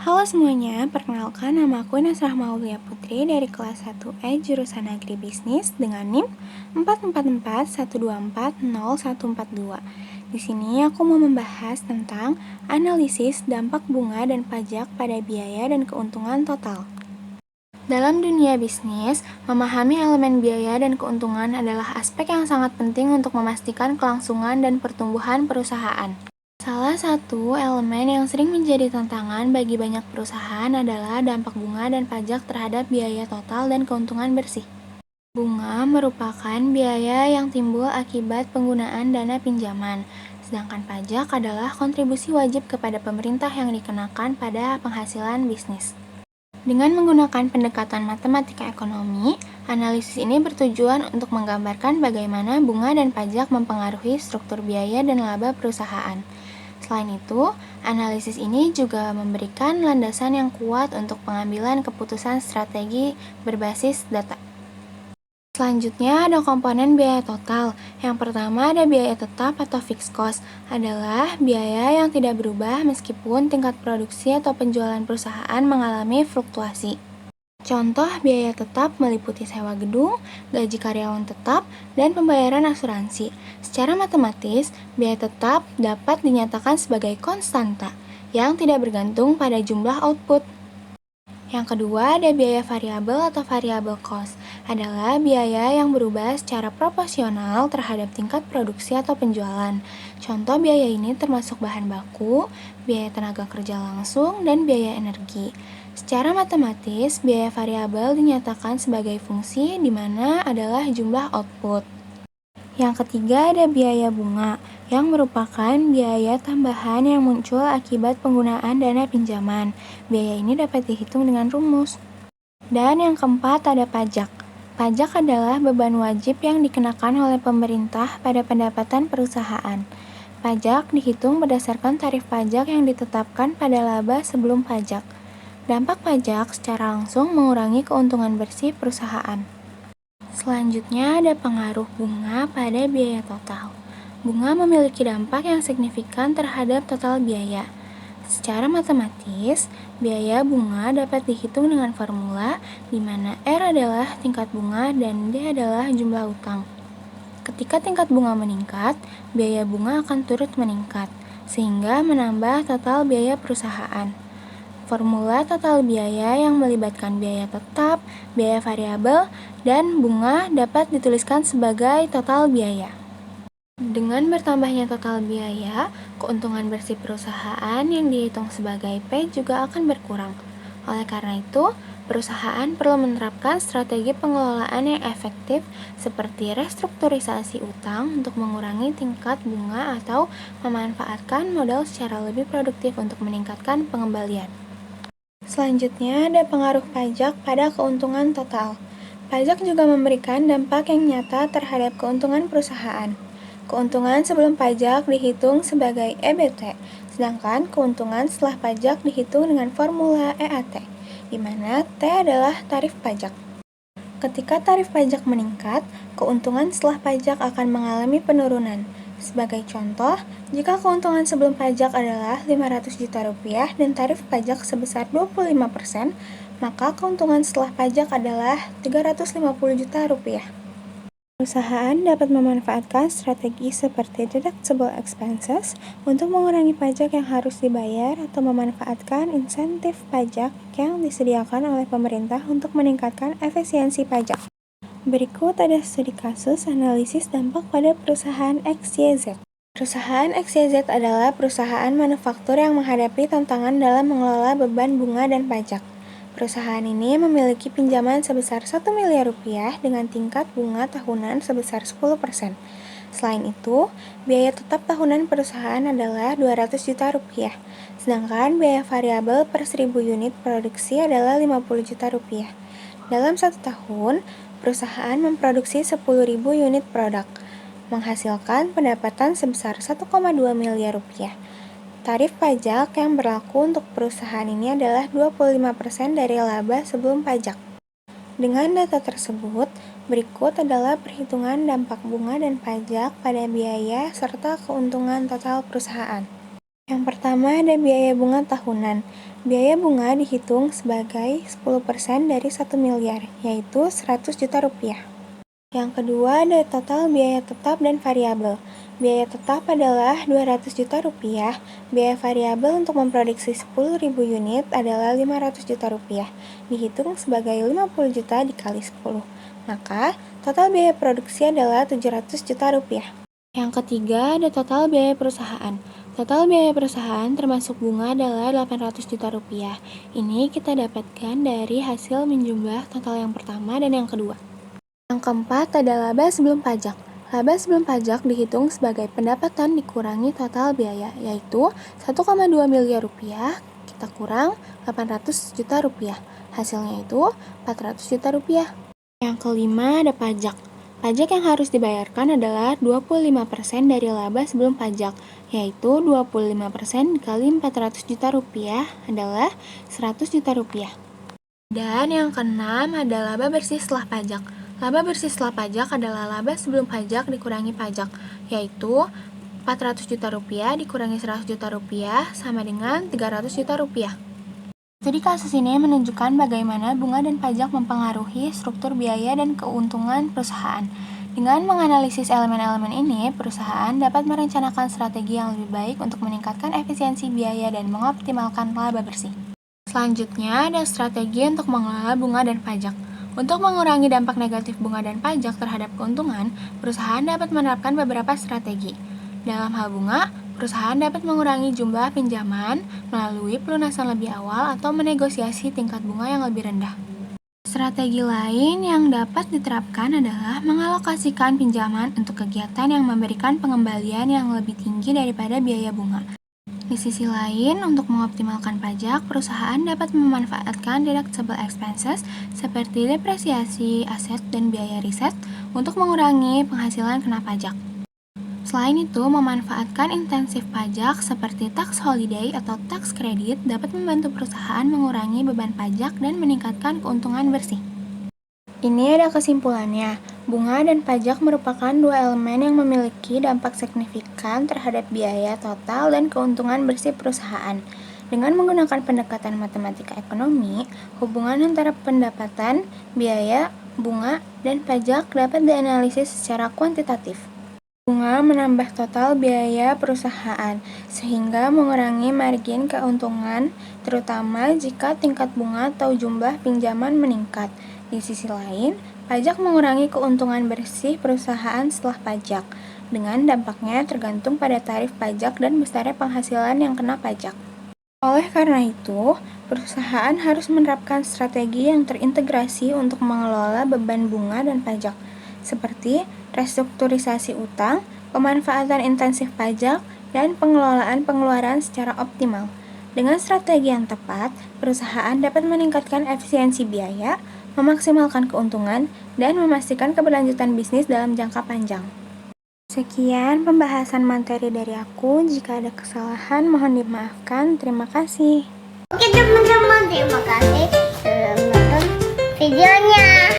Halo semuanya, perkenalkan nama aku Nasrah Maulia Putri dari kelas 1E jurusan Agribisnis dengan NIM 44412404142. Di sini aku mau membahas tentang analisis dampak bunga dan pajak pada biaya dan keuntungan total. Dalam dunia bisnis, memahami elemen biaya dan keuntungan adalah aspek yang sangat penting untuk memastikan kelangsungan dan pertumbuhan perusahaan. Salah satu elemen yang sering menjadi tantangan bagi banyak perusahaan adalah dampak bunga dan pajak terhadap biaya total dan keuntungan bersih. Bunga merupakan biaya yang timbul akibat penggunaan dana pinjaman, sedangkan pajak adalah kontribusi wajib kepada pemerintah yang dikenakan pada penghasilan bisnis. Dengan menggunakan pendekatan matematika ekonomi, analisis ini bertujuan untuk menggambarkan bagaimana bunga dan pajak mempengaruhi struktur biaya dan laba perusahaan. Selain itu, analisis ini juga memberikan landasan yang kuat untuk pengambilan keputusan strategi berbasis data. Selanjutnya ada komponen biaya total. Yang pertama ada biaya tetap atau fixed cost, adalah biaya yang tidak berubah meskipun tingkat produksi atau penjualan perusahaan mengalami fluktuasi. Contoh biaya tetap meliputi sewa gedung, gaji karyawan tetap, dan pembayaran asuransi. Secara matematis, biaya tetap dapat dinyatakan sebagai konstanta yang tidak bergantung pada jumlah output. Yang kedua ada biaya variabel atau variable cost, adalah biaya yang berubah secara proporsional terhadap tingkat produksi atau penjualan. Contoh biaya ini termasuk bahan baku, biaya tenaga kerja langsung, dan biaya energi. Secara matematis, biaya variabel dinyatakan sebagai fungsi di mana adalah jumlah output. Yang ketiga ada biaya bunga, yang merupakan biaya tambahan yang muncul akibat penggunaan dana pinjaman. Biaya ini dapat dihitung dengan rumus. Dan yang keempat ada pajak. Pajak adalah beban wajib yang dikenakan oleh pemerintah pada pendapatan perusahaan. Pajak dihitung berdasarkan tarif pajak yang ditetapkan pada laba sebelum pajak. Dampak pajak secara langsung mengurangi keuntungan bersih perusahaan. Selanjutnya ada pengaruh bunga pada biaya total. Bunga memiliki dampak yang signifikan terhadap total biaya. Secara matematis, biaya bunga dapat dihitung dengan formula di mana R adalah tingkat bunga dan D adalah jumlah utang. Ketika tingkat bunga meningkat, biaya bunga akan turut meningkat, sehingga menambah total biaya perusahaan. Formula total biaya yang melibatkan biaya tetap, biaya variabel, dan bunga dapat dituliskan sebagai total biaya. Dengan bertambahnya total biaya, keuntungan bersih perusahaan yang dihitung sebagai P juga akan berkurang. Oleh karena itu, perusahaan perlu menerapkan strategi pengelolaan yang efektif seperti restrukturisasi utang untuk mengurangi tingkat bunga atau memanfaatkan modal secara lebih produktif untuk meningkatkan pengembalian. Selanjutnya ada pengaruh pajak pada keuntungan total. Pajak juga memberikan dampak yang nyata terhadap keuntungan perusahaan. Keuntungan sebelum pajak dihitung sebagai EBT, sedangkan keuntungan setelah pajak dihitung dengan formula EAT, di mana T adalah tarif pajak. Ketika tarif pajak meningkat, keuntungan setelah pajak akan mengalami penurunan. Sebagai contoh, jika keuntungan sebelum pajak adalah 500 juta rupiah dan tarif pajak sebesar 25%, maka keuntungan setelah pajak adalah 350 juta rupiah. Perusahaan dapat memanfaatkan strategi seperti deductible expenses untuk mengurangi pajak yang harus dibayar atau memanfaatkan insentif pajak yang disediakan oleh pemerintah untuk meningkatkan efisiensi pajak. Berikut ada studi kasus analisis dampak pada perusahaan XYZ. Perusahaan XYZ adalah perusahaan manufaktur yang menghadapi tantangan dalam mengelola beban bunga dan pajak. Perusahaan ini memiliki pinjaman sebesar 1 miliar rupiah dengan tingkat bunga tahunan sebesar 10%. Selain itu, biaya tetap tahunan perusahaan adalah 200 juta rupiah, sedangkan biaya variabel per 1000 unit produksi adalah 50 juta rupiah. Dalam 1 tahun, perusahaan memproduksi 10.000 unit produk, menghasilkan pendapatan sebesar 1,2 miliar rupiah. Tarif pajak yang berlaku untuk perusahaan ini adalah 25% dari laba sebelum pajak. Dengan data tersebut, berikut adalah perhitungan dampak bunga dan pajak pada biaya serta keuntungan total perusahaan. Yang pertama ada biaya bunga tahunan. Biaya bunga dihitung sebagai 10% dari 1 miliar, yaitu 100 juta rupiah. Yang kedua ada total biaya tetap dan variabel. Biaya tetap adalah 200 juta rupiah, biaya variabel untuk memproduksi 10.000 unit adalah 500 juta rupiah, dihitung sebagai 50 juta dikali 10. Maka, total biaya produksi adalah 700 juta rupiah. Yang ketiga ada total biaya perusahaan. Total biaya perusahaan termasuk bunga adalah 800 juta rupiah. Ini kita dapatkan dari hasil menjumlah total yang pertama dan yang kedua. Yang keempat ada laba sebelum pajak. Laba sebelum pajak dihitung sebagai pendapatan dikurangi total biaya, yaitu 1,2 miliar rupiah kita kurang 800 juta rupiah. Hasilnya itu 400 juta rupiah. Yang kelima ada pajak. Pajak yang harus dibayarkan adalah 25% dari laba sebelum pajak, yaitu 25% dikali 400 juta rupiah adalah 100 juta rupiah. Dan yang keenam ada laba bersih setelah pajak. Laba bersih setelah pajak adalah laba sebelum pajak dikurangi pajak, yaitu 400 juta rupiah dikurangi 100 juta rupiah sama dengan 300 juta rupiah. Studi kasus ini menunjukkan bagaimana bunga dan pajak mempengaruhi struktur biaya dan keuntungan perusahaan. Dengan menganalisis elemen-elemen ini, perusahaan dapat merencanakan strategi yang lebih baik untuk meningkatkan efisiensi biaya dan mengoptimalkan laba bersih. Selanjutnya, ada strategi untuk mengelola bunga dan pajak. Untuk mengurangi dampak negatif bunga dan pajak terhadap keuntungan, perusahaan dapat menerapkan beberapa strategi. Dalam hal bunga, perusahaan dapat mengurangi jumlah pinjaman melalui pelunasan lebih awal atau menegosiasi tingkat bunga yang lebih rendah. Strategi lain yang dapat diterapkan adalah mengalokasikan pinjaman untuk kegiatan yang memberikan pengembalian yang lebih tinggi daripada biaya bunga. Di sisi lain, untuk mengoptimalkan pajak, perusahaan dapat memanfaatkan deductible expenses seperti depresiasi aset dan biaya riset untuk mengurangi penghasilan kena pajak. Selain itu, memanfaatkan intensif pajak seperti tax holiday atau tax credit dapat membantu perusahaan mengurangi beban pajak dan meningkatkan keuntungan bersih. Ini ada kesimpulannya. Bunga dan pajak merupakan dua elemen yang memiliki dampak signifikan terhadap biaya total dan keuntungan bersih perusahaan. Dengan menggunakan pendekatan matematika ekonomi, hubungan antara pendapatan, biaya, bunga, dan pajak dapat dianalisis secara kuantitatif. Bunga menambah total biaya perusahaan, sehingga mengurangi margin keuntungan, terutama jika tingkat bunga atau jumlah pinjaman meningkat. Di sisi lain, pajak mengurangi keuntungan bersih perusahaan setelah pajak, dengan dampaknya tergantung pada tarif pajak dan besarnya penghasilan yang kena pajak. Oleh karena itu, perusahaan harus menerapkan strategi yang terintegrasi untuk mengelola beban bunga dan pajak, seperti restrukturisasi utang, pemanfaatan intensif pajak, dan pengelolaan pengeluaran secara optimal. Dengan strategi yang tepat, perusahaan dapat meningkatkan efisiensi biaya, memaksimalkan keuntungan, dan memastikan keberlanjutan bisnis dalam jangka panjang. Sekian pembahasan materi dari aku. Jika ada kesalahan, mohon dimaafkan. Terima kasih. Oke teman-teman, terima kasih sudah menonton videonya.